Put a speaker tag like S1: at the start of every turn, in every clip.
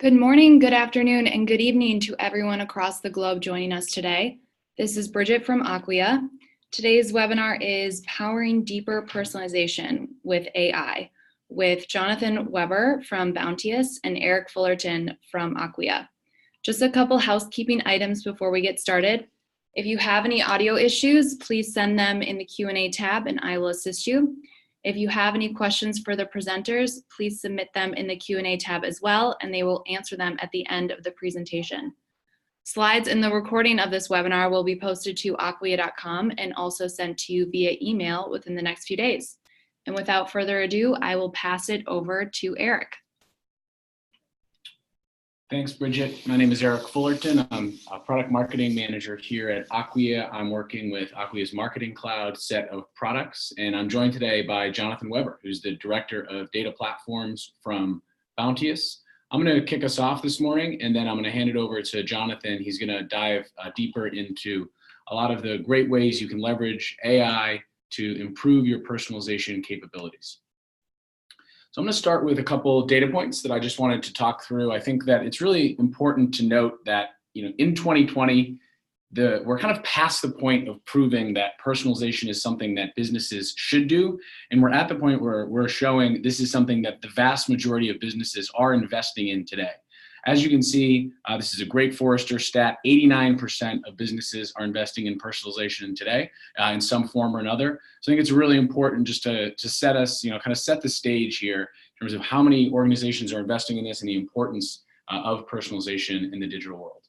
S1: Good morning, good afternoon, and good evening to everyone across the globe joining us today. This is Bridget from Acquia. Today's webinar is Powering Deeper Personalization with AI with Jonathan Weber from Bounteous and Eric Fullerton from Acquia. Just a couple housekeeping items before we get started. If you have any audio issues, please send them in the Q&A tab and I will assist you. If you have any questions for the presenters, please submit them in the Q&A tab as well, and they will answer them at the end of the presentation. Slides and the recording of this webinar will be posted to aquia.com and also sent to you via email within the next few days. And without further ado, I will pass it over to Eric.
S2: Thanks, Bridget. My name is Eric Fullerton. I'm a product marketing manager here at Acquia. I'm working with Acquia's Marketing Cloud set of products, and I'm joined today by Jonathan Weber, who's the Director of Data Platforms from Bounteous. I'm going to kick us off this morning, and then I'm going to hand it over to Jonathan. He's going to dive deeper into a lot of the great ways you can leverage AI to improve your personalization capabilities. So I'm going to start with a couple data points that I just wanted to talk through. I think that it's really important to note that, in 2020, we're kind of past the point of proving that personalization is something that businesses should do. And we're at the point where we're showing this is something that the vast majority of businesses are investing in today. As you can see, this is a great Forrester stat. 89% of businesses are investing in personalization today in some form or another. So I think it's really important just to set us, kind of set the stage here in terms of how many organizations are investing in this and the importance of personalization in the digital world.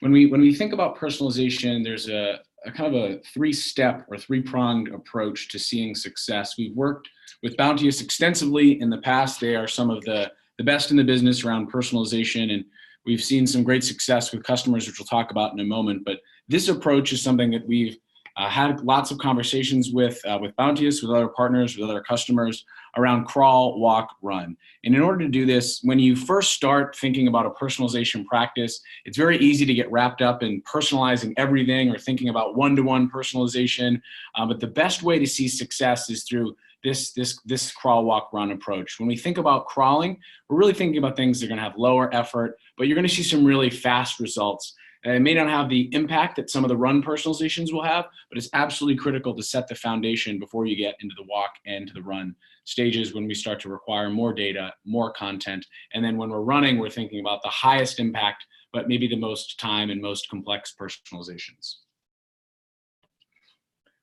S2: When we think about personalization, there's a kind of a three-step or three-pronged approach to seeing success. We've worked with Bounteous extensively in the past. They are some of the best in the business around personalization, and we've seen some great success with customers, which we'll talk about in a moment. But this approach is something that we've had lots of conversations with Bounteous, with other partners, with other customers around crawl, walk, run. And in order to do this, when you first start thinking about a personalization practice, it's very easy to get wrapped up in personalizing everything or thinking about one-to-one personalization. But the best way to see success is through this crawl, walk, run approach. When we think about crawling, we're really thinking about things that are going to have lower effort, but you're going to see some really fast results. It may not have the impact that some of the run personalizations will have, but it's absolutely critical to set the foundation before you get into the walk and to the run stages when we start to require more data, more content. And then when we're running, we're thinking about the highest impact, but maybe the most time and most complex personalizations.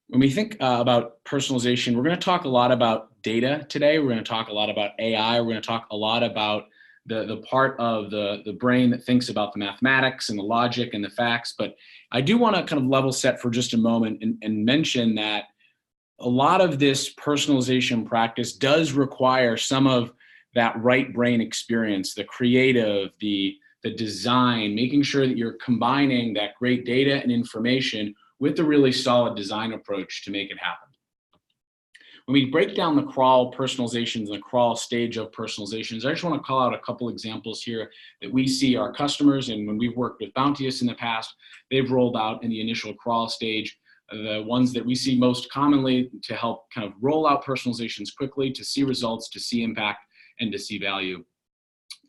S2: When we think about personalization, we're going to talk a lot about data today. We're going to talk a lot about AI. We're going to talk a lot about the part of the brain that thinks about the mathematics and the logic and the facts. But I do want to kind of level set for just a moment and mention that a lot of this personalization practice does require some of that right brain experience, the creative, the design, making sure that you're combining that great data and information with a really solid design approach to make it happen. When we break down the crawl personalizations and the crawl stage of personalizations, I just want to call out a couple examples here that we see our customers, and when we've worked with Bounteous in the past, they've rolled out in the initial crawl stage. The ones that we see most commonly to help kind of roll out personalizations quickly, to see results, to see impact, and to see value.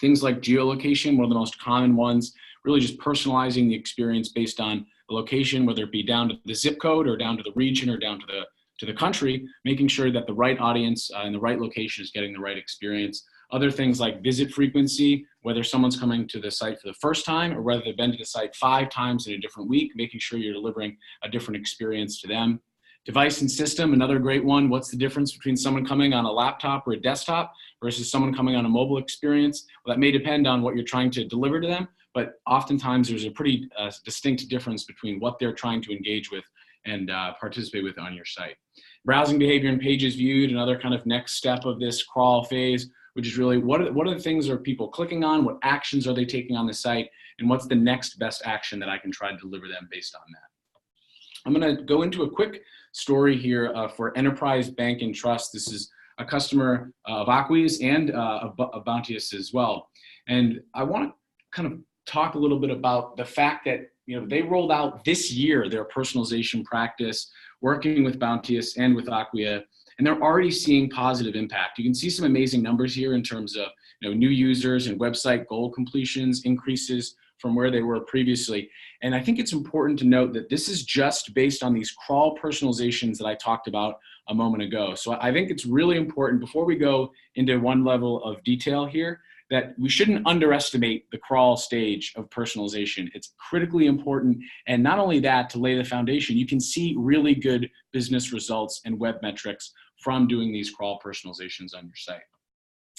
S2: Things like geolocation, one of the most common ones, really just personalizing the experience based on the location, whether it be down to the zip code or down to the region or down to the country, making sure that the right audience in the right location is getting the right experience. Other things like visit frequency, whether someone's coming to the site for the first time or whether they've been to the site 5 times in a different week, making sure you're delivering a different experience to them. Device and system, another great one. What's the difference between someone coming on a laptop or a desktop versus someone coming on a mobile experience? Well, that may depend on what you're trying to deliver to them, but oftentimes there's a pretty distinct difference between what they're trying to engage with and participate with on your site. Browsing behavior and pages viewed, another kind of next step of this crawl phase, which is really what are the things are people clicking on, what actions are they taking on the site, and what's the next best action that I can try to deliver them based on that. I'm going to go into a quick story here for Enterprise Bank and Trust. This is a customer of Acquia's and of Bounteous as well. And I want to kind of talk a little bit about the fact that they rolled out this year their personalization practice, working with Bounteous and with Acquia. and they're already seeing positive impact. You can see some amazing numbers here in terms of new users and website goal completions increases from where they were previously. And I think it's important to note that this is just based on these crawl personalizations that I talked about a moment ago. So I think it's really important, before we go into one level of detail here, that we shouldn't underestimate the crawl stage of personalization. It's critically important. And not only that, to lay the foundation, you can see really good business results and web metrics from doing these crawl personalizations on your site.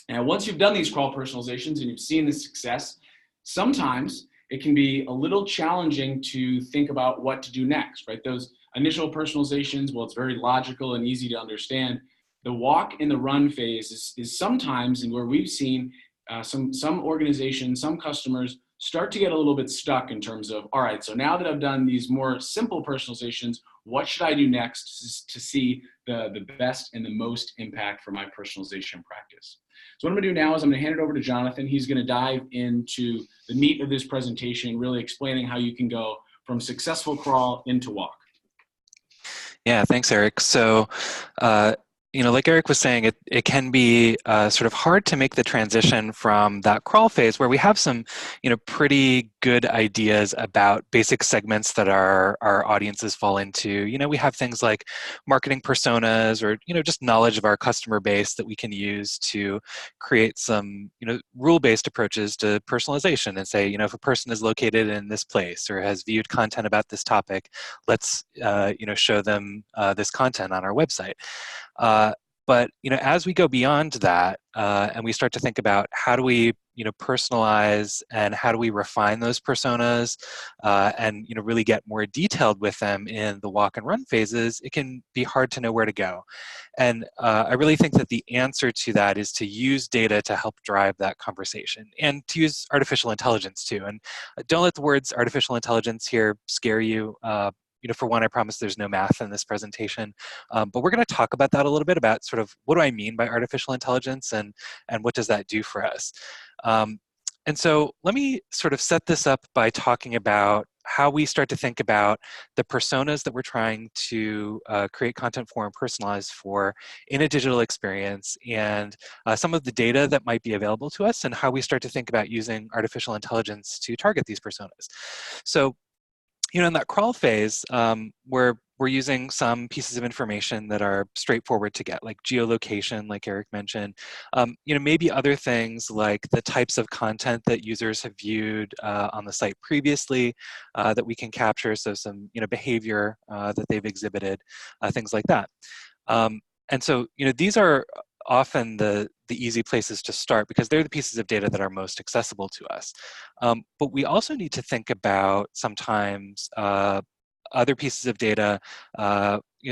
S2: Now, once you've done these crawl personalizations and you've seen the success, sometimes it can be a little challenging to think about what to do next, right? Those initial personalizations, well, it's very logical and easy to understand. The walk and the run phase is sometimes, and where we've seen some organizations, some customers start to get a little bit stuck in terms of, all right, so now that I've done these more simple personalizations, what should I do next to see the best and the most impact for my personalization practice? So what I'm gonna do now is I'm gonna hand it over to Jonathan. He's gonna dive into the meat of this presentation, really explaining how you can go from successful crawl into walk.
S3: Yeah, thanks, Eric. So, like Eric was saying, it can be sort of hard to make the transition from that crawl phase where we have some, pretty good ideas about basic segments that our audiences fall into. We have things like marketing personas or, just knowledge of our customer base that we can use to create some, rule-based approaches to personalization and say, if a person is located in this place or has viewed content about this topic, let's, show them this content on our website. But as we go beyond that, and we start to think about how do we, personalize and how do we refine those personas, and really get more detailed with them in the walk and run phases, it can be hard to know where to go. And I really think that the answer to that is to use data to help drive that conversation, and to use artificial intelligence too. And don't let the words artificial intelligence here scare you. For one, I promise there's no math in this presentation, but we're going to talk about that a little bit, about sort of what do I mean by artificial intelligence and what does that do for us. And so let me sort of set this up by talking about how we start to think about the personas that we're trying to create content for and personalize for in a digital experience, and some of the data that might be available to us, and how we start to think about using artificial intelligence to target these personas. So in that crawl phase, we're using some pieces of information that are straightforward to get, like geolocation, like Eric mentioned. Maybe other things like the types of content that users have viewed on the site previously that we can capture, so some behavior that they've exhibited, things like that. And so these are often the easy places to start because they're the pieces of data that are most accessible to us. But we also need to think about sometimes other pieces of data,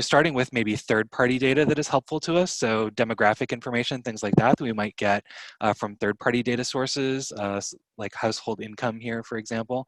S3: starting with maybe third-party data that is helpful to us. So demographic information, things like that we might get from third-party data sources, like household income here, for example.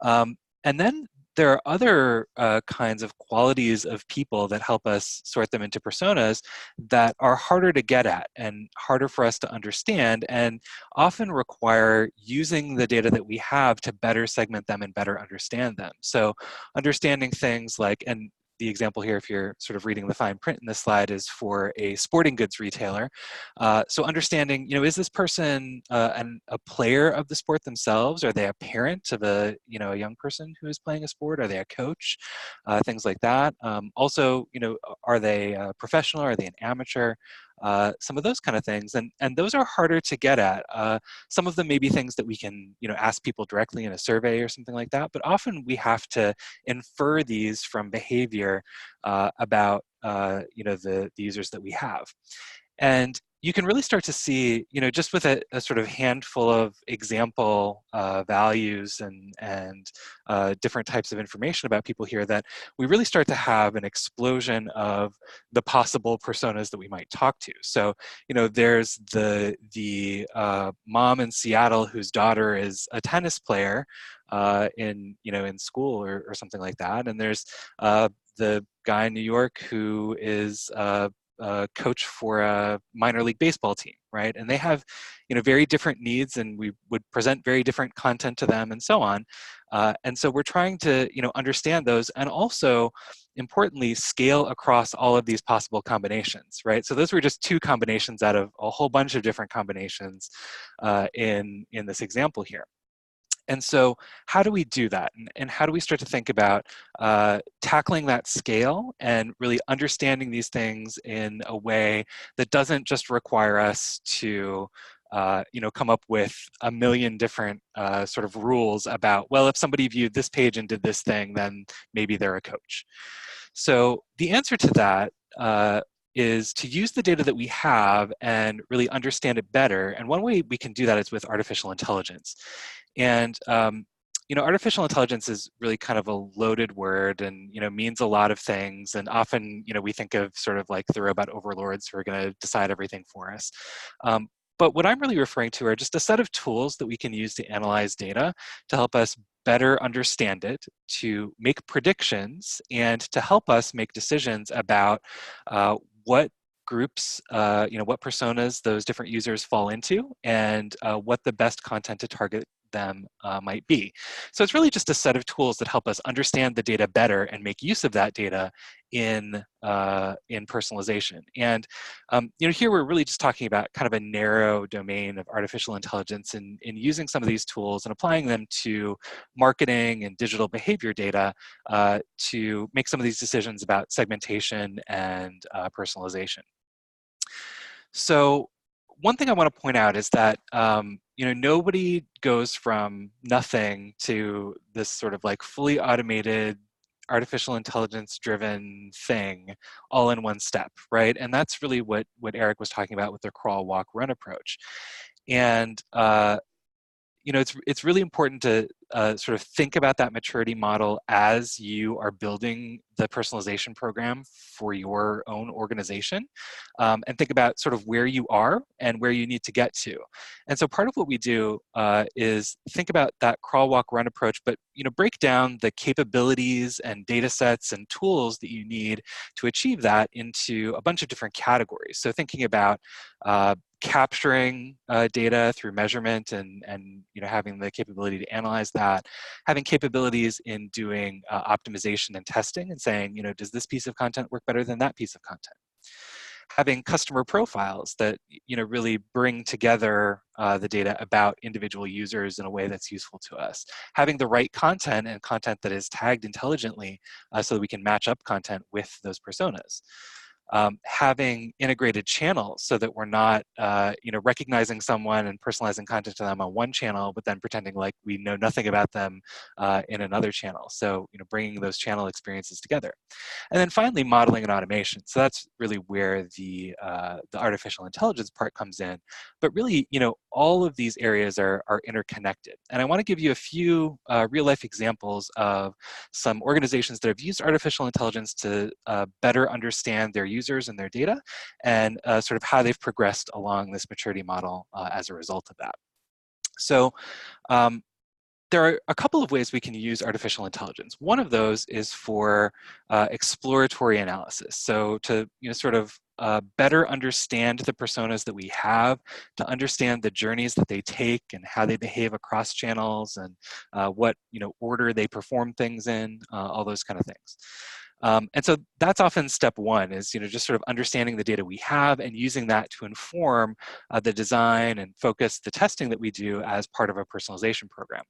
S3: And then there are other kinds of qualities of people that help us sort them into personas that are harder to get at and harder for us to understand, and often require using the data that we have to better segment them and better understand them. So understanding things like, and the example here, if you're sort of reading the fine print in this slide, is for a sporting goods retailer. So understanding, is this person a player of the sport themselves? Are they a parent of a young person who is playing a sport? Are they a coach? Things like that. Also, are they a professional? Are they an amateur? Some of those kind of things, and those are harder to get at. Some of them may be things that we can ask people directly in a survey or something like that, but often we have to infer these from behavior about the users that we have. And you can really start to see, just with a sort of handful of example values and different types of information about people here, that we really start to have an explosion of the possible personas that we might talk to. So, there's the mom in Seattle whose daughter is a tennis player in school or something like that, and there's the guy in New York who is coach for a minor league baseball team, right? And they have, very different needs, and we would present very different content to them, and so on. And so we're trying to, understand those, and also importantly, scale across all of these possible combinations, right? So those were just 2 combinations out of a whole bunch of different combinations in this example here. And so how do we do that? And how do we start to think about tackling that scale and really understanding these things in a way that doesn't just require us to come up with a million different sort of rules about, well, if somebody viewed this page and did this thing, then maybe they're a coach. So the answer to that is to use the data that we have and really understand it better. And one way we can do that is with artificial intelligence. And artificial intelligence is really kind of a loaded word, and means a lot of things. And often, we think of sort of like the robot overlords who are going to decide everything for us. But what I'm really referring to are just a set of tools that we can use to analyze data to help us better understand it, to make predictions, and to help us make decisions about what groups, what personas those different users fall into, and what the best content to target them might be. So it's really just a set of tools that help us understand the data better and make use of that data in personalization. And here we're really just talking about kind of a narrow domain of artificial intelligence and in using some of these tools and applying them to marketing and digital behavior data to make some of these decisions about segmentation and personalization. So one thing I want to point out is that nobody goes from nothing to this sort of like fully automated artificial intelligence driven thing all in one step, right? And that's really what Eric was talking about with the crawl, walk, run approach. And it's really important to sort of think about that maturity model as you are building the personalization program for your own organization, and think about sort of where you are and where you need to get to. And so part of what we do is think about that crawl, walk, run approach, but break down the capabilities and data sets and tools that you need to achieve that into a bunch of different categories. So thinking about capturing data through measurement and having the capability to analyze that, having capabilities in doing optimization and testing and saying, does this piece of content work better than that piece of content? Having customer profiles that really bring together the data about individual users in a way that's useful to us. Having the right content and content that is tagged intelligently so that we can match up content with those personas. Having integrated channels so that we're not, recognizing someone and personalizing content to them on one channel, but then pretending like we know nothing about them in another channel. So, bringing those channel experiences together. And then finally, modeling and automation. So that's really where the artificial intelligence part comes in. But really, all of these areas are interconnected. And I want to give you a few real life examples of some organizations that have used artificial intelligence to better understand their users and their data, and sort of how they've progressed along this maturity model as a result of that. So there are a couple of ways we can use artificial intelligence. One of those is for exploratory analysis. So to sort of better understand the personas that we have, to understand the journeys that they take and how they behave across channels, and what order they perform things in, all those kind of things. And so that's often step one, is just sort of understanding the data we have and using that to inform the design and focus the testing that we do as part of a personalization program.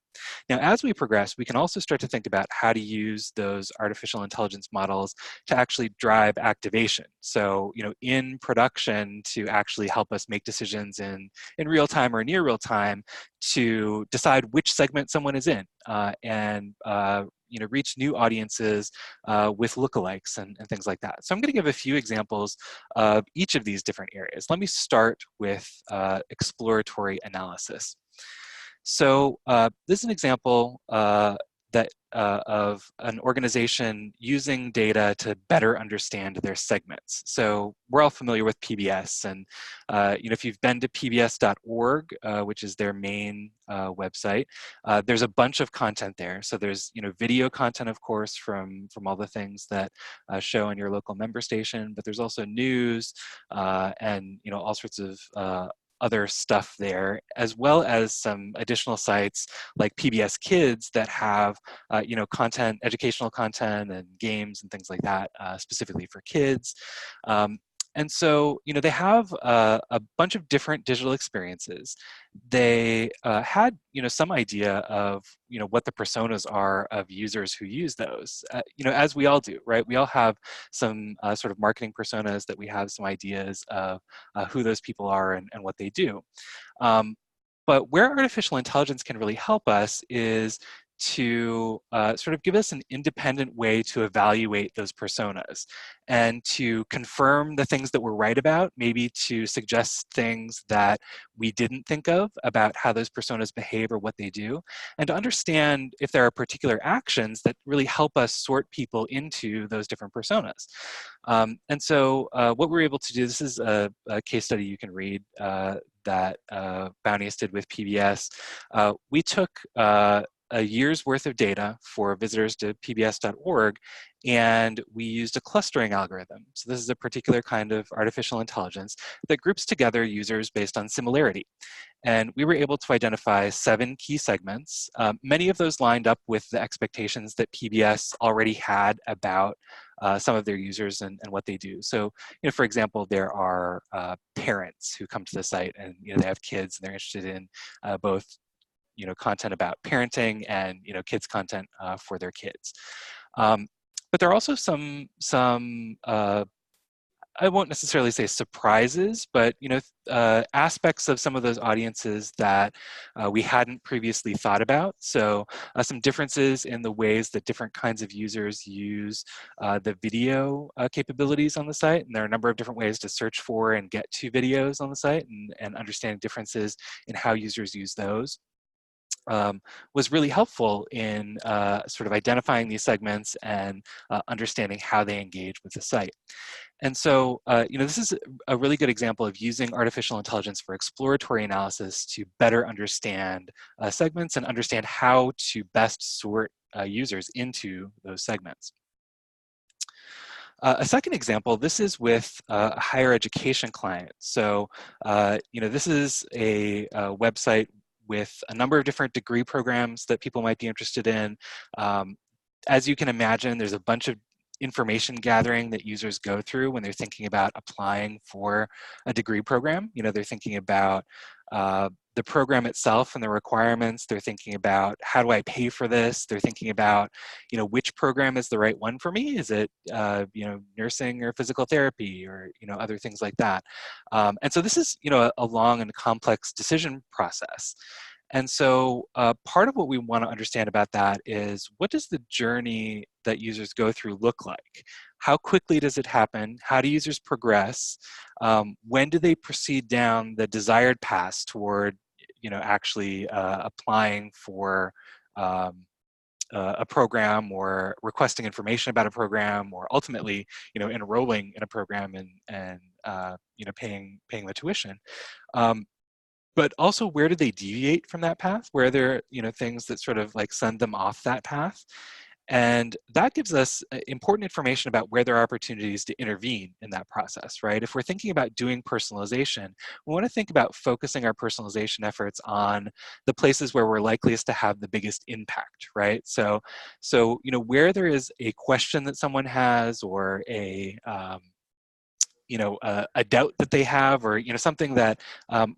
S3: Now, as we progress, we can also start to think about how to use those artificial intelligence models to actually drive activation. So, in production, to actually help us make decisions in real time or near real time to decide which segment someone is in, and reach new audiences with lookalikes and things like that. So I'm going to give a few examples of each of these different areas. Let me start with exploratory analysis. So this is an example of an organization using data to better understand their segments. So we're all familiar with PBS, and if you've been to pbs.org, which is their main website, there's a bunch of content there. So there's video content, of course, from all the things that show on your local member station, but there's also news and all sorts of other stuff there, as well as some additional sites like PBS Kids that have, content, educational content and games and things like that, specifically for kids. And so, they have a bunch of different digital experiences. They had, some idea of, what the personas are of users who use those, as we all do, right? We all have some sort of marketing personas that we have some ideas of who those people are and what they do. But where artificial intelligence can really help us is to sort of give us an independent way to evaluate those personas and to confirm the things that we're right about, maybe to suggest things that we didn't think of about how those personas behave or what they do, and to understand if there are particular actions that really help us sort people into those different personas. And so what we're able to do, this is a case study you can read that Bounteous did with PBS. We took a year's worth of data for visitors to pbs.org, and we used a clustering algorithm. So this is a particular kind of artificial intelligence that groups together users based on similarity. And we were able to identify 7 key segments. Many of those lined up with the expectations that PBS already had about some of their users and what they do. So, for example, there are parents who come to the site and they have kids and they're interested in both content about parenting and kids content for their kids. But there are also some I won't necessarily say surprises, but aspects of some of those audiences that we hadn't previously thought about. So some differences in the ways that different kinds of users use the video capabilities on the site. And there are a number of different ways to search for and get to videos on the site, and understanding differences in how users use those. Was really helpful in sort of identifying these segments and understanding how they engage with the site. And so, this is a really good example of using artificial intelligence for exploratory analysis to better understand segments and understand how to best sort users into those segments. A second example, this is with a higher education client. So, this is a website with a number of different degree programs that people might be interested in. As you can imagine, there's a bunch of information gathering that users go through when they're thinking about applying for a degree program. They're thinking about the program itself and the requirements. They're thinking about, how do I pay for this? They're thinking about, which program is the right one for me? Is it, nursing or physical therapy or, other things like that. And so this is, a long and complex decision process. And so part of what we want to understand about that is, what does the journey that users go through look like? How quickly does it happen? How do users progress? When do they proceed down the desired path toward, actually applying for a program, or requesting information about a program, or ultimately, enrolling in a program and paying the tuition? But also, where do they deviate from that path? Where are there, things that sort of like send them off that path? And that gives us important information about where there are opportunities to intervene in that process, right? If we're thinking about doing personalization, we want to think about focusing our personalization efforts on the places where we're likeliest to have the biggest impact, right? So where there is a question that someone has, or a doubt that they have, or something that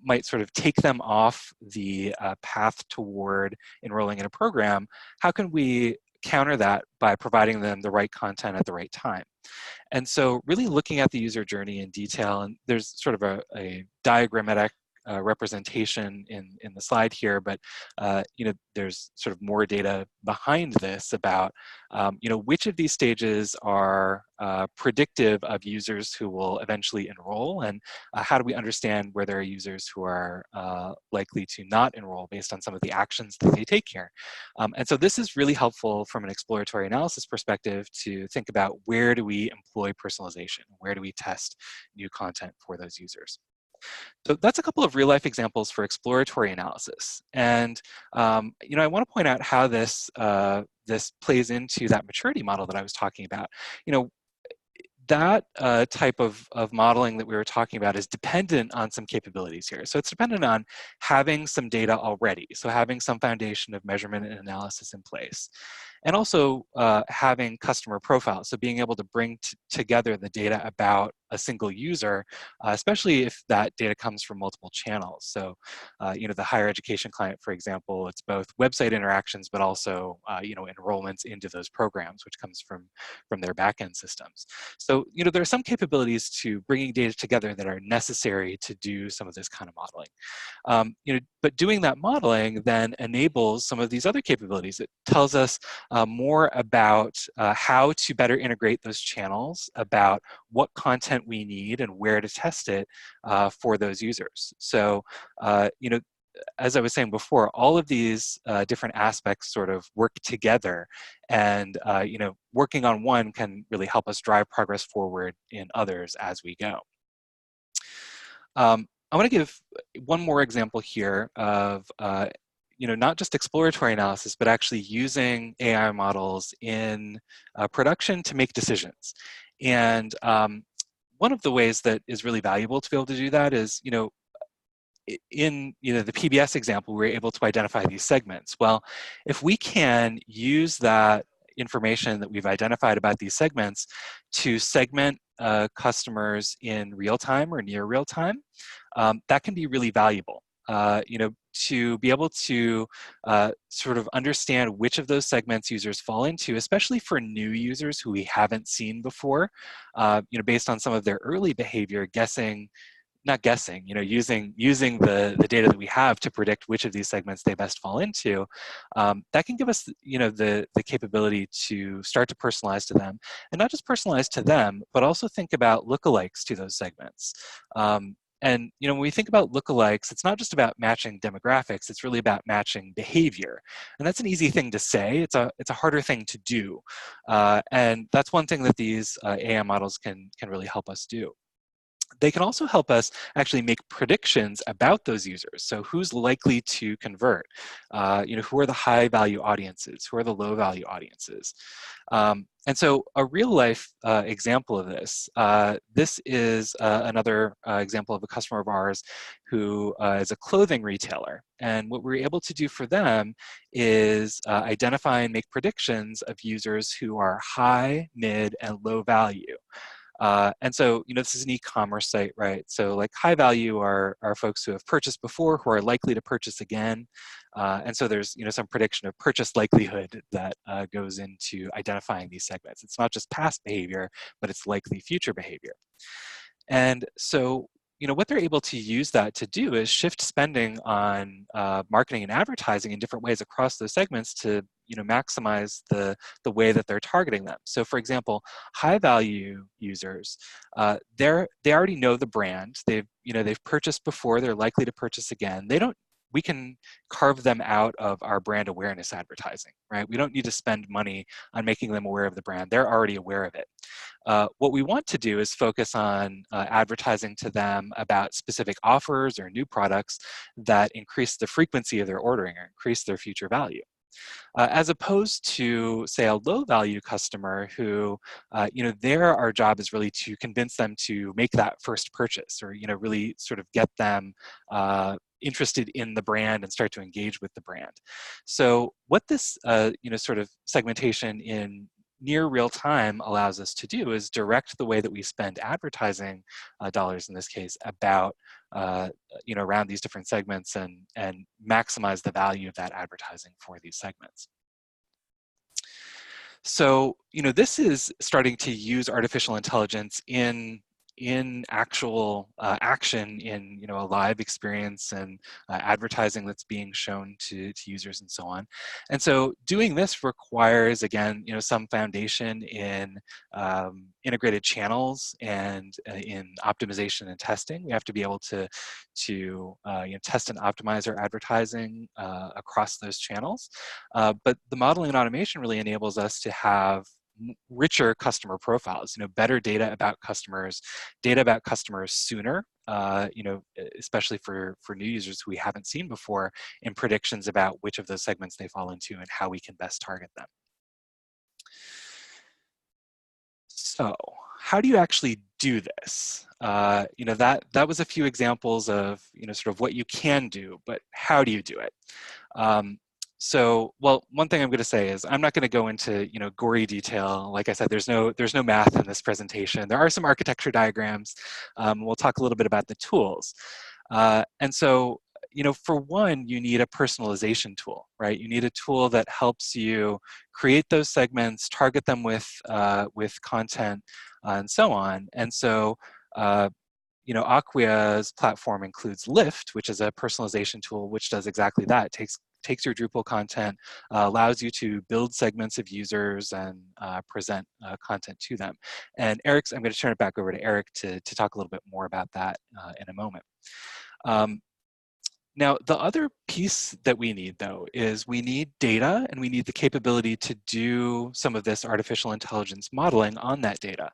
S3: might sort of take them off the path toward enrolling in a program, how can we counter that by providing them the right content at the right time? And so really looking at the user journey in detail, and there's sort of a diagrammatic representation in the slide here, but there's sort of more data behind this about which of these stages are predictive of users who will eventually enroll, and how do we understand where there are users who are likely to not enroll based on some of the actions that they take here. And so this is really helpful from an exploratory analysis perspective to think about, where do we employ personalization? Where do we test new content for those users? So that's a couple of real-life examples for exploratory analysis. And I want to point out how this this plays into that maturity model that I was talking about. that type of modeling that we were talking about is dependent on some capabilities here. So it's dependent on having some data already, so having some foundation of measurement and analysis in place. And also having customer profiles, so being able to bring together the data about a single user, especially if that data comes from multiple channels. So, the higher education client, for example, it's both website interactions, but also, enrollments into those programs, which comes from their backend systems. So, there are some capabilities to bringing data together that are necessary to do some of this kind of modeling. But doing that modeling then enables some of these other capabilities. It tells us more about how to better integrate those channels, about what content we need and where to test it for those users. So, as I was saying before, all of these different aspects sort of work together, and working on one can really help us drive progress forward in others as we go. I want to give one more example here of not just exploratory analysis, but actually using AI models in production to make decisions. And one of the ways that is really valuable to be able to do that is, in the PBS example, we were able to identify these segments. Well, if we can use that information that we've identified about these segments to segment customers in real time or near real time, that can be really valuable. To be able to sort of understand which of those segments users fall into, especially for new users who we haven't seen before, based on some of their early behavior, using the data that we have to predict which of these segments they best fall into, that can give us, the capability to start to personalize to them, and not just personalize to them, but also think about lookalikes to those segments. And when we think about lookalikes, it's not just about matching demographics, it's really about matching behavior. And that's an easy thing to say, it's a harder thing to do. And that's one thing that these AI models can really help us do. They can also help us actually make predictions about those users. So who's likely to convert? Who are the high value audiences? Who are the low value audiences? And so a real life example of this, this is another example of a customer of ours who is a clothing retailer. And what we're able to do for them is identify and make predictions of users who are high, mid, and low value. And so, this is an e-commerce site, right? So like high value are folks who have purchased before, who are likely to purchase again. And so there's, some prediction of purchase likelihood that goes into identifying these segments. It's not just past behavior, but it's likely future behavior. And so, what they're able to use that to do is shift spending on marketing and advertising in different ways across those segments to maximize the way that they're targeting them. So for example, high value users, they already know the brand. They've purchased before, they're likely to purchase again. We can carve them out of our brand awareness advertising, right? We don't need to spend money on making them aware of the brand. They're already aware of it. What we want to do is focus on advertising to them about specific offers or new products that increase the frequency of their ordering or increase their future value. As opposed to, say, a low-value customer who, our job is really to convince them to make that first purchase, or really sort of get them interested in the brand and start to engage with the brand. So what this, sort of segmentation in near real time allows us to do is direct the way that we spend advertising dollars in this case about around these different segments and maximize the value of that advertising for these segments. So this is starting to use artificial intelligence in actual action in a live experience and advertising that's being shown to users and so on. And so doing this requires, again, some foundation in integrated channels and in optimization and testing. We have to be able to test and optimize our advertising across those channels. But the modeling and automation really enables us to have richer customer profiles, better data about customers sooner, especially for new users who we haven't seen before, in predictions about which of those segments they fall into and how we can best target them. So how do you actually do this? That was a few examples of sort of what you can do, but how do you do it? Well, one thing I'm going to say is I'm not going to go into gory detail. Like I said, there's no math in this presentation. There are some architecture diagrams. We'll talk a little bit about the tools. And so, for one, you need a personalization tool, right? You need a tool that helps you create those segments, target them with content, and so on. And so, Acquia's platform includes Lift, which is a personalization tool, which does exactly that. It takes your Drupal content, allows you to build segments of users and present content to them. And I'm going to turn it back over to Eric to talk a little bit more about that in a moment. Now, the other piece that we need, though, is we need data and we need the capability to do some of this artificial intelligence modeling on that data.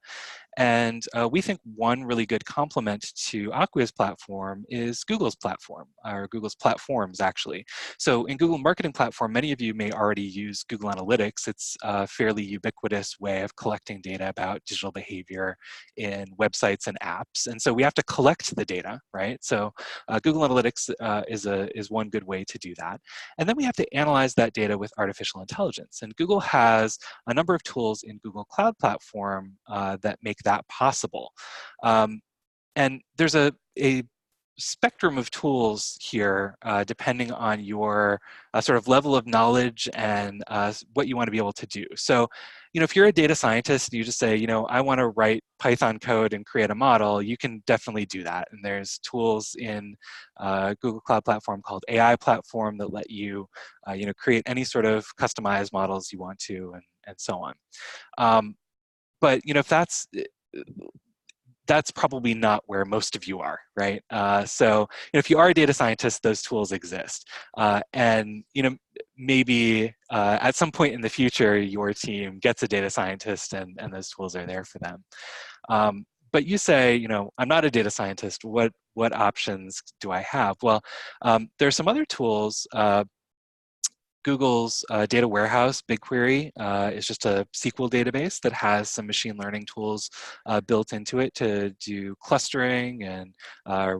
S3: And we think one really good complement to Acquia's platform is Google's platform, or Google's platforms, actually. So in Google Marketing Platform, many of you may already use Google Analytics. It's a fairly ubiquitous way of collecting data about digital behavior in websites and apps. And so we have to collect the data, right? So Google Analytics is one good way to do that. And then we have to analyze that data with artificial intelligence. And Google has a number of tools in Google Cloud Platform that make that possible. And there's a spectrum of tools here depending on your sort of level of knowledge and what you want to be able to do. So, if you're a data scientist and you just say, I want to write Python code and create a model, you can definitely do that. And there's tools in Google Cloud Platform called AI Platform that let you, create any sort of customized models you want to, and so on. But if that's probably not where most of you are, right? So if you are a data scientist, those tools exist. And maybe at some point in the future, your team gets a data scientist and those tools are there for them. But you say, I'm not a data scientist. What options do I have? Well, there are some other tools. Google's data warehouse, BigQuery, is just a SQL database that has some machine learning tools built into it to do clustering and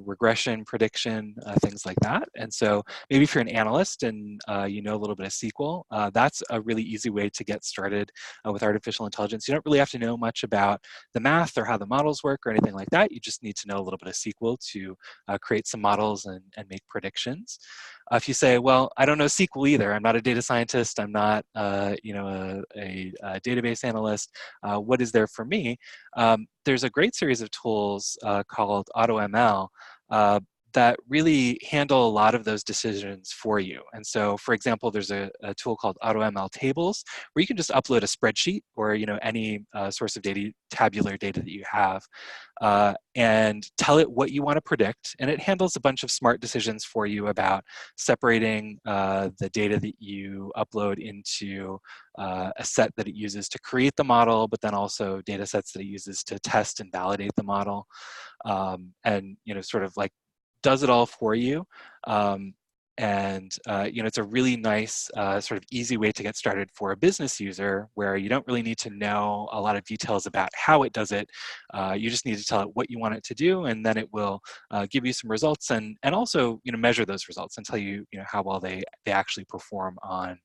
S3: regression, prediction, things like that. And so maybe if you're an analyst and you know a little bit of SQL, that's a really easy way to get started with artificial intelligence. You don't really have to know much about the math or how the models work or anything like that. You just need to know a little bit of SQL to create some models and make predictions. If you say, well, I don't know SQL either. I'm not a data scientist. I'm not, a database analyst. What is there for me? There's a great series of tools called AutoML that really handle a lot of those decisions for you. And so, for example, there's a tool called AutoML Tables, where you can just upload a spreadsheet or any source of data, tabular data that you have, and tell it what you want to predict. And it handles a bunch of smart decisions for you about separating the data that you upload into a set that it uses to create the model, but then also data sets that it uses to test and validate the model. And sort of like does it all for you. It's a really nice sort of easy way to get started for a business user, where you don't really need to know a lot of details about how it does it. You just need to tell it what you want it to do, and then it will give you some results and also measure those results and tell you how well they actually perform on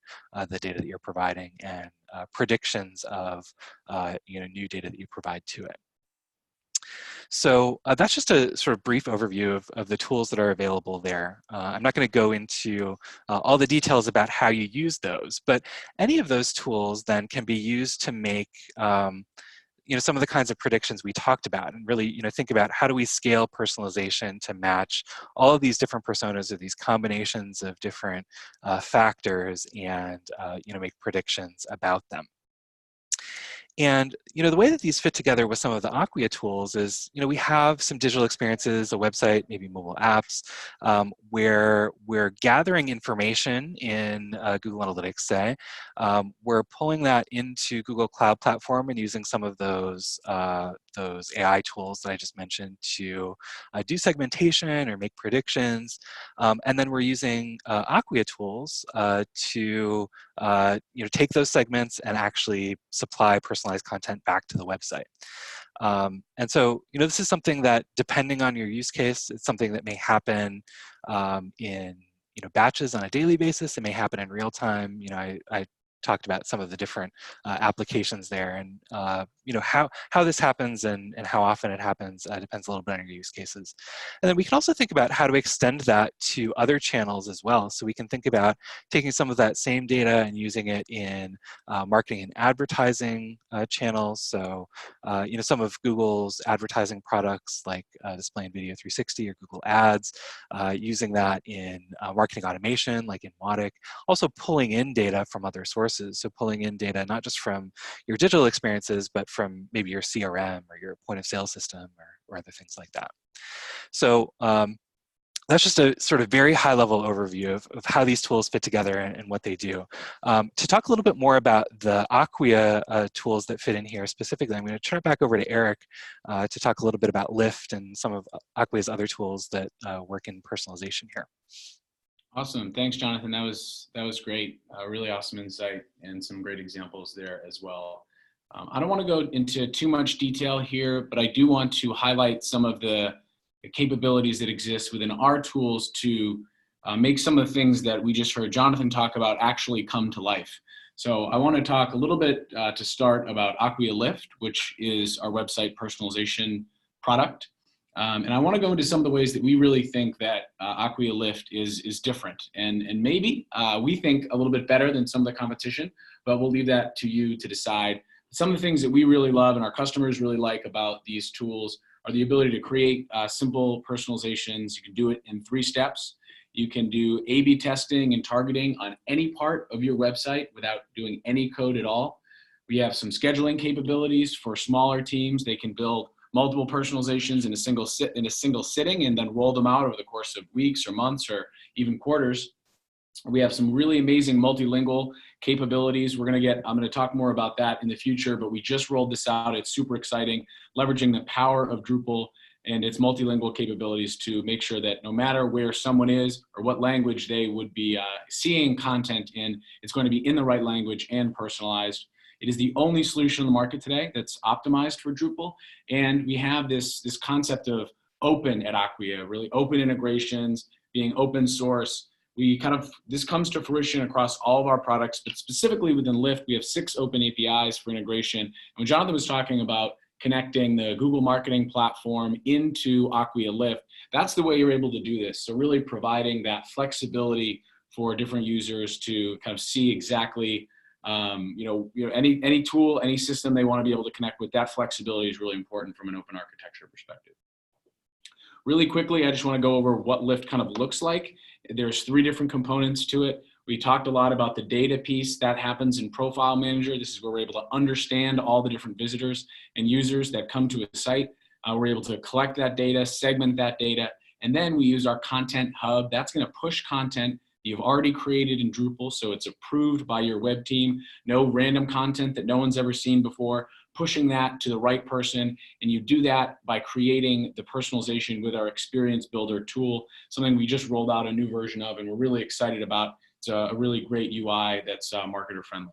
S3: the data that you're providing, and predictions of new data that you provide to it. So that's just a sort of brief overview of the tools that are available there. I'm not going to go into all the details about how you use those, but any of those tools then can be used to make some of the kinds of predictions we talked about, and really think about how do we scale personalization to match all of these different personas or these combinations of different factors, and make predictions about them. And the way that these fit together with some of the Acquia tools is, we have some digital experiences, a website, maybe mobile apps, where we're gathering information in Google Analytics, say. We're pulling that into Google Cloud Platform and using some of those AI tools that I just mentioned to do segmentation or make predictions. And then we're using Acquia tools to take those segments and actually supply personalized content back to the website. And so, this is something that, depending on your use case, it's something that may happen in batches on a daily basis. It may happen in real time. I talked about some of the different applications there, and how this happens and how often it happens depends a little bit on your use cases. And then we can also think about how to extend that to other channels as well. So we can think about taking some of that same data and using it in marketing and advertising channels. So some of Google's advertising products like Display and Video 360 or Google Ads, using that in marketing automation like in Mautic, also pulling in data from other sources. So pulling in data not just from your digital experiences, but from maybe your CRM or your point of sale system or other things like that. So that's just a sort of very high level overview of how these tools fit together and what they do. To talk a little bit more about the Acquia tools that fit in here specifically, I'm going to turn it back over to Eric to talk a little bit about Lift and some of Acquia's other tools that work in personalization here.
S2: Awesome. Thanks, Jonathan. That was great. Really awesome insight and some great examples there as well. I don't want to go into too much detail here, but I do want to highlight some of the capabilities that exist within our tools to make some of the things that we just heard Jonathan talk about actually come to life. So I want to talk a little bit to start about AquaALift, which is our website personalization product. And I want to go into some of the ways that we really think that AquaALift is different. And maybe we think a little bit better than some of the competition, but we'll leave that to you to decide. Some of the things that we really love and our customers really like about these tools are the ability to create simple personalizations. You can do it in 3 steps. You can do A/B testing and targeting on any part of your website without doing any code at all. We have some scheduling capabilities for smaller teams. They can build multiple personalizations in a single sitting and then roll them out over the course of weeks or months or even quarters. We have some really amazing multilingual capabilities. I'm going to talk more about that in the future, but we just rolled this out. It's super exciting, leveraging the power of Drupal and its multilingual capabilities to make sure that no matter where someone is or what language they would be seeing content in, it's going to be in the right language and personalized. It is the only solution on the market today that's optimized for Drupal. And we have this concept of open at Acquia, really open integrations, being open source. This comes to fruition across all of our products, but specifically within Lift, we have 6 open APIs for integration. And when Jonathan was talking about connecting the Google marketing platform into AquaALift, that's the way you're able to do this. So really providing that flexibility for different users to kind of see exactly any tool, any system they want to be able to connect with. That flexibility is really important from an open architecture perspective. Really quickly, I just want to go over what Lift kind of looks like. There's 3 different components to it. We talked a lot about the data piece that happens in Profile Manager. This is where we're able to understand all the different visitors and users that come to a site. We're able to collect that data, segment that data, and then we use our content hub. That's going to push content you've already created in Drupal, so it's approved by your web team. No random content that no one's ever seen before, pushing that to the right person. And you do that by creating the personalization with our Experience Builder tool, something we just rolled out a new version of and we're really excited about. It's a really great UI that's marketer friendly.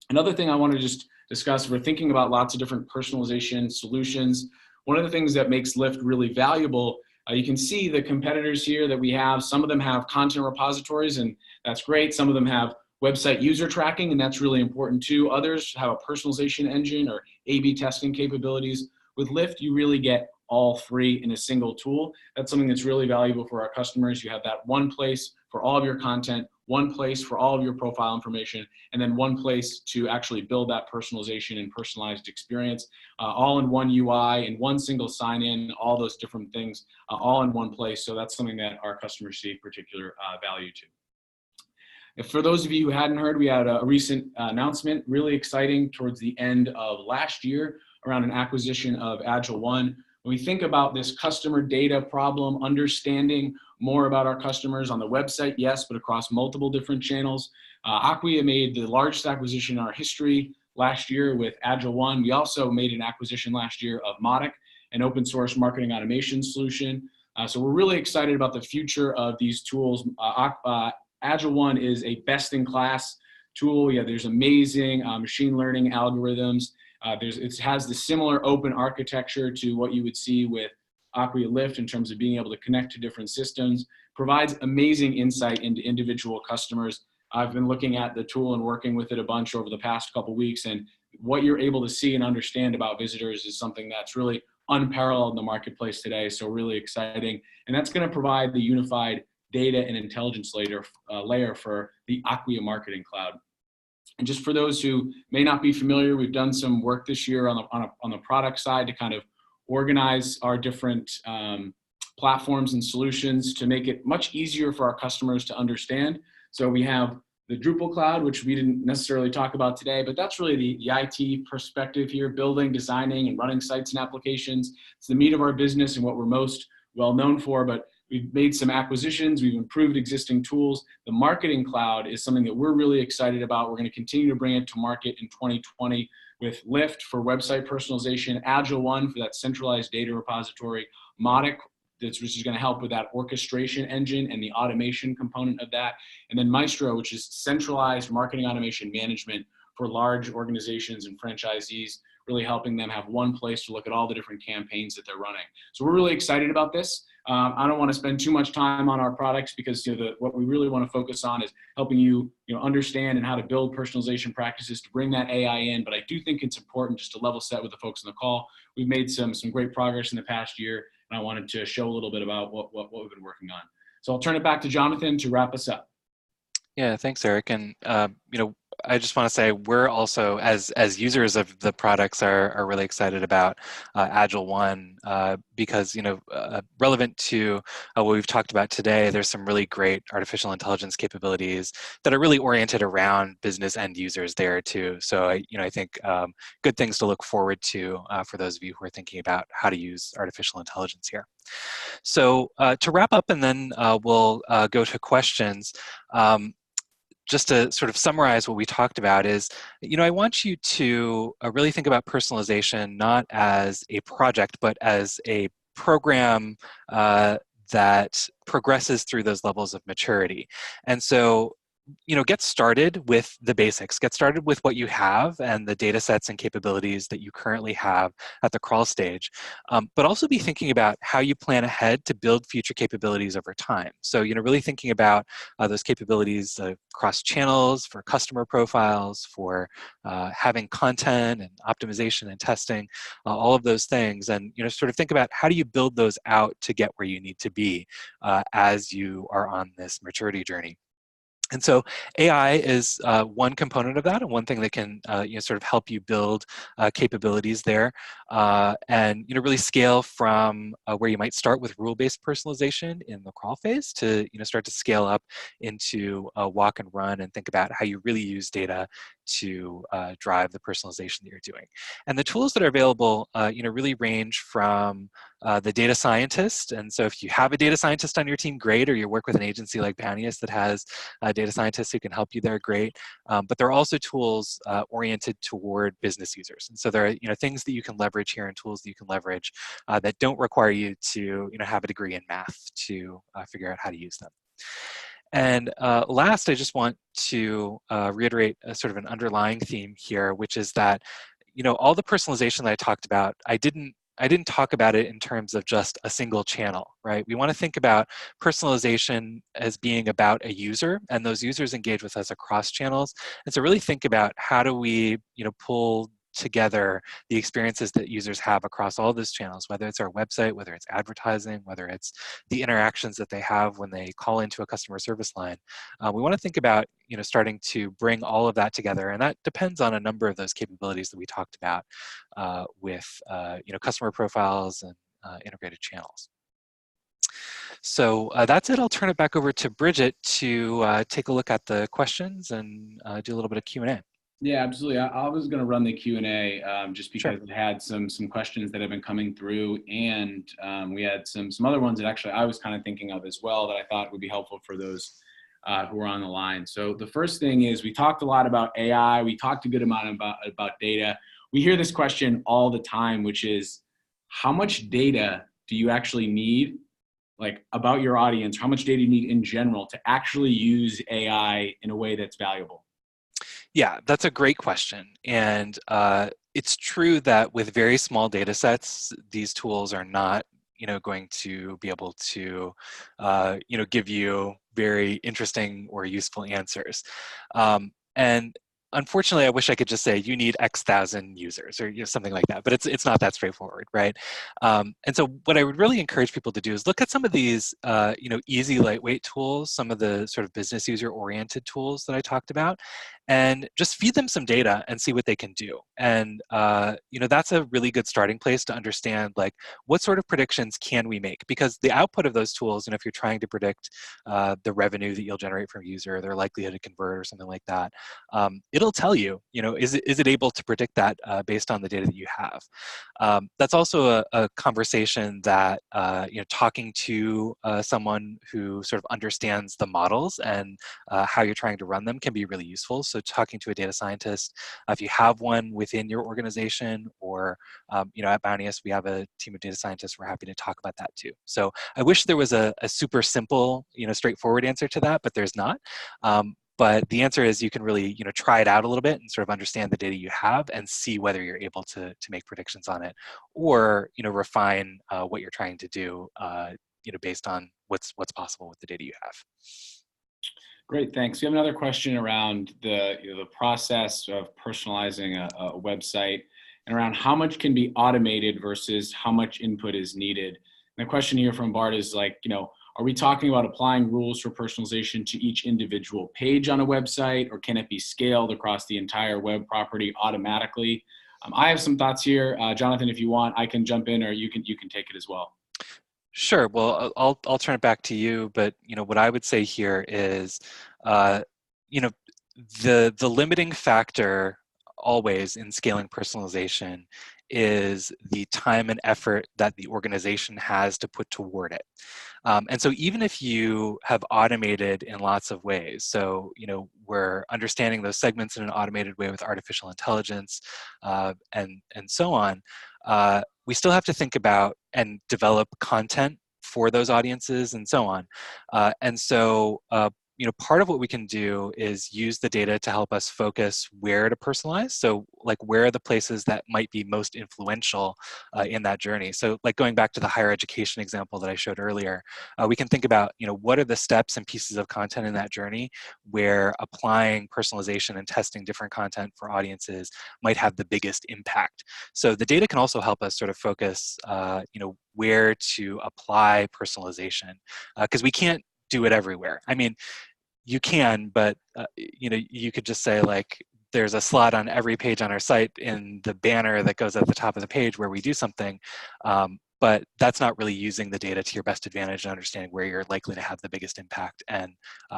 S2: Another thing I want to just discuss, we're thinking about lots of different personalization solutions. One of the things that makes Lift really valuable, you can see the competitors here that we have. Some of them have content repositories, and that's great. Some of them have website user tracking, and that's really important too. Others have a personalization engine or A/B testing capabilities. With Lift, you really get all 3 in a single tool. That's something that's really valuable for our customers. You have that one place for all of your content, one place for all of your profile information, and then one place to actually build that personalization and personalized experience, all in one UI and one single sign-in, all those different things, all in one place. So that's something that our customers see particular value to. If for those of you who hadn't heard, we had a recent announcement, really exciting, towards the end of last year around an acquisition of AgilOne. When we think about this customer data problem, understanding more about our customers on the website, yes, but across multiple different channels, Acquia made the largest acquisition in our history last year with AgilOne. We also made an acquisition last year of Mautic, an open source marketing automation solution. So we're really excited about the future of these tools. AgilOne is a best-in-class tool. Yeah, there's amazing machine learning algorithms It has the similar open architecture to what you would see with AquaALift in terms of being able to connect to different systems, provides amazing insight into individual customers. I've been looking at the tool and working with it a bunch over the past couple of weeks, and what you're able to see and understand about visitors is something that's really unparalleled in the marketplace today. So really exciting. And that's going to provide the unified data and intelligence layer for the Acquia Marketing Cloud. And just for those who may not be familiar, we've done some work this year on the product side to kind of organize our different platforms and solutions to make it much easier for our customers to understand. So we have the Drupal Cloud, which we didn't necessarily talk about today, but that's really the IT perspective here, building, designing, and running sites and applications. It's the meat of our business and what we're most well known for, but we've made some acquisitions, we've improved existing tools. The Marketing Cloud is something that we're really excited about. We're going to continue to bring it to market in 2020 with Lift for website personalization, Agile One for that centralized data repository, Modic, which is going to help with that orchestration engine and the automation component of that, and then Maestro, which is centralized marketing automation management for large organizations and franchisees, really helping them have one place to look at all the different campaigns that they're running. So we're really excited about this. I don't want to spend too much time on our products because what we really want to focus on is helping you, understand and how to build personalization practices to bring that AI in. But I do think it's important just to level set with the folks on the call. We've made some great progress in the past year, and I wanted to show a little bit about what we've been working on. So I'll turn it back to Jonathan to wrap us up.
S3: Yeah, thanks, Eric. And I just want to say we're also, as users of the products, are really excited about Agile One because relevant to what we've talked about today, there's some really great artificial intelligence capabilities that are really oriented around business end users there too. So I think good things to look forward to for those of you who are thinking about how to use artificial intelligence here. So to wrap up, and then we'll go to questions. Just to sort of summarize what we talked about is, I want you to really think about personalization not as a project, but as a program that progresses through those levels of maturity. And so, get started with the basics. Get started with what you have and the data sets and capabilities that you currently have at the crawl stage. But also be thinking about how you plan ahead to build future capabilities over time. So, really thinking about those capabilities across channels, for customer profiles, for having content and optimization and testing, all of those things. And, sort of think about how do you build those out to get where you need to be as you are on this maturity journey. And so AI is one component of that, and one thing that can sort of help you build capabilities there, and really scale from where you might start with rule-based personalization in the crawl phase to start to scale up into walk and run, and think about how you really use data to drive the personalization that you're doing. And the tools that are available, really range from the data scientist. And so if you have a data scientist on your team, great, or you work with an agency like Banias that has data scientists who can help you there, great. But there are also tools oriented toward business users. And so there are things that you can leverage here and tools that you can leverage that don't require you to have a degree in math to figure out how to use them. And last, I just want to reiterate a sort of an underlying theme here, which is that all the personalization that I talked about, I didn't talk about it in terms of just a single channel, right? We want to think about personalization as being about a user, and those users engage with us across channels. And so really think about how do we, pull together the experiences that users have across all those channels, whether it's our website, whether it's advertising, whether it's the interactions that they have when they call into a customer service line. We want to think about, starting to bring all of that together, and that depends on a number of those capabilities that we talked about with, customer profiles and integrated channels. So that's it. I'll turn it back over to Bridget to take a look at the questions and do a little bit of Q&A.
S2: Yeah, absolutely. I was going to run the Q&A just because
S3: Sure.
S2: it had some questions that have been coming through, and we had some other ones that actually I was kind of thinking of as well that I thought would be helpful for those who are on the line. So the first thing is, we talked a lot about AI. We talked a good amount about data. We hear this question all the time, which is, how much data do you actually need, like about your audience? How much data do you need in general to actually use AI in a way that's valuable?
S3: Yeah, that's a great question. And it's true that with very small data sets, these tools are not, going to be able to, give you very interesting or useful answers. And unfortunately, I wish I could just say you need X thousand users or something like that, but it's not that straightforward, right? And so what I would really encourage people to do is look at some of these, easy, lightweight tools, some of the sort of business user-oriented tools that I talked about, and just feed them some data and see what they can do. And that's a really good starting place to understand, like, what sort of predictions can we make? Because the output of those tools, if you're trying to predict the revenue that you'll generate from a user, their likelihood to convert or something like that, it'll tell you, is it able to predict that based on the data that you have? That's also a conversation that, talking to someone who sort of understands the models and how you're trying to run them can be really useful. So talking to a data scientist, if you have one within your organization, or at Bounteous, we have a team of data scientists. We're happy to talk about that too. So I wish there was a super simple, straightforward answer to that, but there's not. But the answer is you can really, try it out a little bit and sort of understand the data you have and see whether you're able to make predictions on it, or, refine what you're trying to do, based on what's possible with the data you have.
S2: Great, thanks. We have another question around the process of personalizing a website, and around how much can be automated versus how much input is needed. And the question here from Bart is like, are we talking about applying rules for personalization to each individual page on a website, or can it be scaled across the entire web property automatically? I have some thoughts here. Jonathan, if you want, I can jump in, or you can take it as well.
S3: Sure. Well, I'll turn it back to you. But what I would say here is, the limiting factor always in scaling personalization is the time and effort that the organization has to put toward it. And so even if you have automated in lots of ways, so we're understanding those segments in an automated way with artificial intelligence, and so on, we still have to think about and develop content for those audiences and so on. And so part of what we can do is use the data to help us focus where to personalize. So like, where are the places that might be most influential in that journey? So like, going back to the higher education example that I showed earlier, we can think about, what are the steps and pieces of content in that journey where applying personalization and testing different content for audiences might have the biggest impact. So the data can also help us sort of focus, where to apply personalization, because we can't do it everywhere. I mean, you can, but you could just say, like, there's a slot on every page on our site in the banner that goes at the top of the page where we do something, but that's not really using the data to your best advantage and understanding where you're likely to have the biggest impact and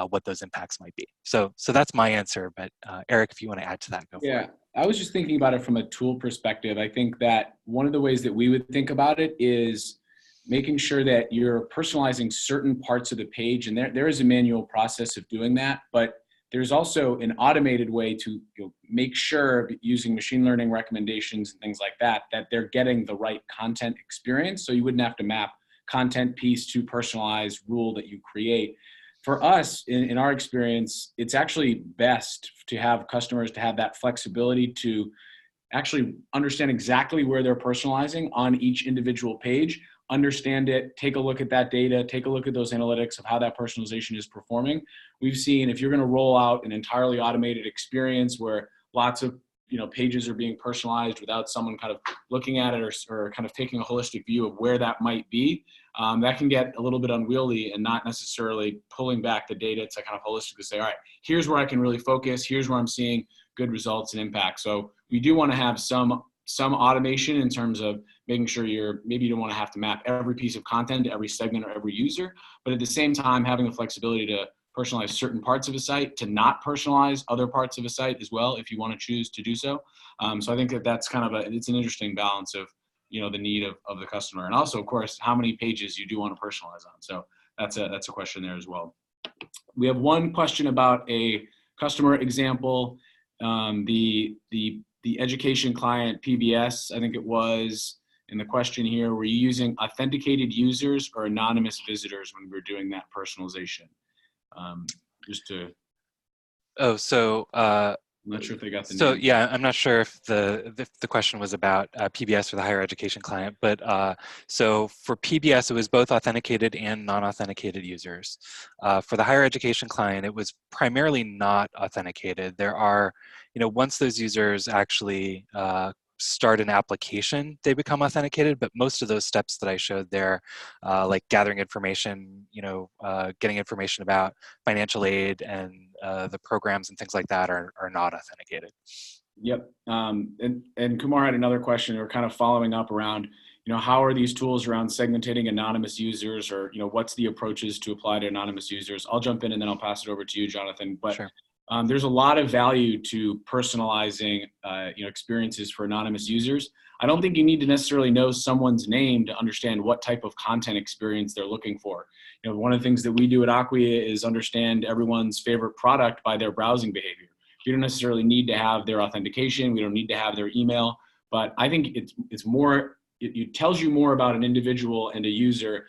S3: what those impacts might be. So that's my answer, but Eric, if you want to add to that, go for it.
S2: I was just thinking about it from a tool perspective. I think that one of the ways that we would think about it is making sure that you're personalizing certain parts of the page. And there is a manual process of doing that, but there's also an automated way to make sure, using machine learning recommendations and things like that, that they're getting the right content experience. So you wouldn't have to map content piece to personalized rule that you create. For us, in our experience, it's actually best to have customers to have that flexibility to actually understand exactly where they're personalizing on each individual page, understand it, take a look at that data, take a look at those analytics of how that personalization is performing. We've seen, if you're going to roll out an entirely automated experience where lots of pages are being personalized without someone kind of looking at it, or kind of taking a holistic view of where that might be, that can get a little bit unwieldy and not necessarily pulling back the data to kind of holistically say, all right, here's where I can really focus, here's where I'm seeing good results and impact. So we do want to have some automation in terms of making sure maybe you don't want to have to map every piece of content to every segment or every user, but at the same time having the flexibility to personalize certain parts of a site, to not personalize other parts of a site as well if you want to choose to do so. So I think that's kind of it's an interesting balance of the need of the customer, and also, of course, how many pages you do want to personalize on. So that's a question there as well. We have one question about a customer example. The education client PBS, I think it was, in the question here, were you using authenticated users or anonymous visitors when we were doing that personalization? Just to...
S3: Oh, so
S2: I'm not sure if they got the
S3: So
S2: name.
S3: yeah, I'm not sure if the question was about PBS or the higher education client, but so for PBS, it was both authenticated and non-authenticated users. For the higher education client, it was primarily not authenticated. There are, once those users actually start an application, they become authenticated, but most of those steps that I showed there, like gathering information, getting information about financial aid and the programs and things like that are not authenticated.
S2: Yep. And Kumar had another question, or kind of following up around, how are these tools around segmenting anonymous users, or, what's the approaches to apply to anonymous users? I'll jump in and then I'll pass it over to you, Jonathan. But
S3: Sure.
S2: there's a lot of value to personalizing, experiences for anonymous users. I don't think you need to necessarily know someone's name to understand what type of content experience they're looking for. One of the things that we do at Acquia is understand everyone's favorite product by their browsing behavior. We don't necessarily need to have their authentication. We don't need to have their email, but I think it's more, it tells you more about an individual and a user.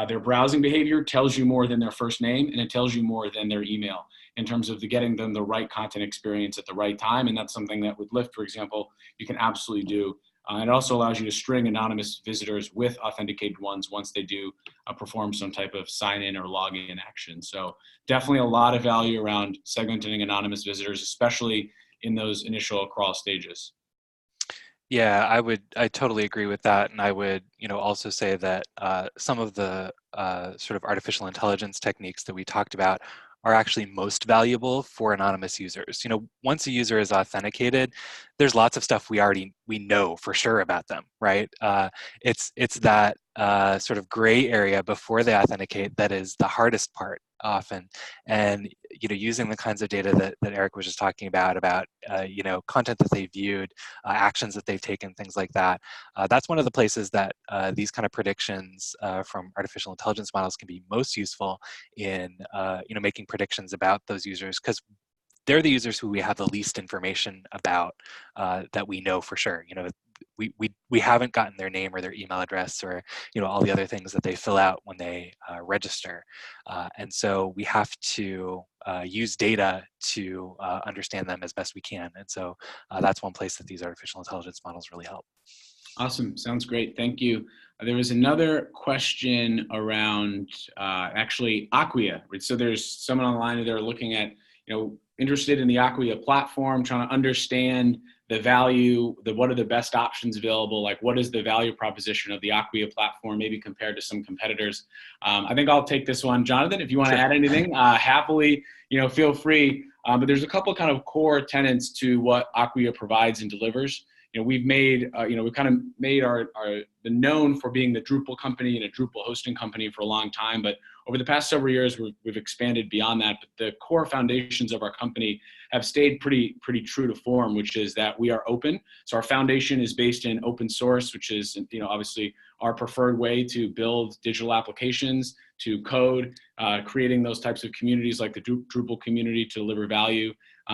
S2: Their browsing behavior tells you more than their first name, and it tells you more than their email in terms of getting them the right content experience at the right time. And that's something that with Lyft, for example, you can absolutely do. It also allows you to string anonymous visitors with authenticated ones once they do perform some type of sign in or login action. So definitely a lot of value around segmenting anonymous visitors, especially in those initial crawl stages.
S3: Yeah, I totally agree with that. And I would, also say that some of the sort of artificial intelligence techniques that we talked about are actually most valuable for anonymous users. Once a user is authenticated, there's lots of stuff we know for sure about them, right? It's that sort of gray area before they authenticate that is the hardest part often. And using the kinds of data that Eric was just talking about content that they viewed, actions that they've taken, things like that. That's one of the places that these kind of predictions from artificial intelligence models can be most useful in making predictions about those users, because they're the users who we have the least information about that we know for sure. We haven't gotten their name or their email address or all the other things that they fill out when they register, and so we have to use data to understand them as best we can. And so that's one place that these artificial intelligence models really help.
S2: Awesome. Sounds great. Thank you. There was another question around actually Acquia. Right? So there's someone online that are looking at, interested in the Acquia platform, trying to understand the value, what are the best options available, like what is the value proposition of the Acquia platform, maybe compared to some competitors. I think I'll take this one. Jonathan, if you want to add anything, happily, feel free. But there's a couple kind of core tenets to what Acquia provides and delivers. We've made, we've kind of made been known for being the Drupal company and a Drupal hosting company for a long time. But over the past several years, we've expanded beyond that. But the core foundations of our company have stayed pretty true to form, which is that we are open. So our foundation is based in open source, which is, obviously our preferred way to build digital applications, to code, creating those types of communities like the Drupal community to deliver value.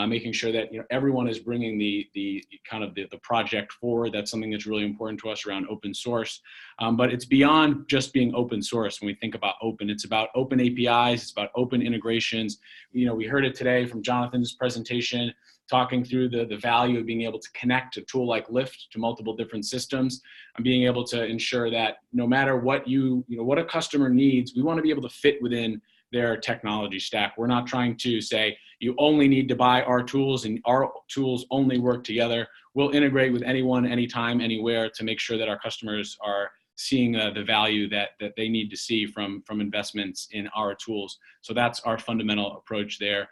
S2: Making sure that everyone is bringing the project forward. That's something that's really important to us around open source. But it's beyond just being open source. When we think about open, it's about open APIs. It's about open integrations. We heard it today from Jonathan's presentation, talking through the value of being able to connect a tool like Lyft to multiple different systems, and being able to ensure that no matter what what a customer needs, we want to be able to fit within their technology stack. We're not trying to say you only need to buy our tools and our tools only work together. We'll integrate with anyone, anytime, anywhere to make sure that our customers are seeing the value that they need to see from investments in our tools. So that's our fundamental approach there.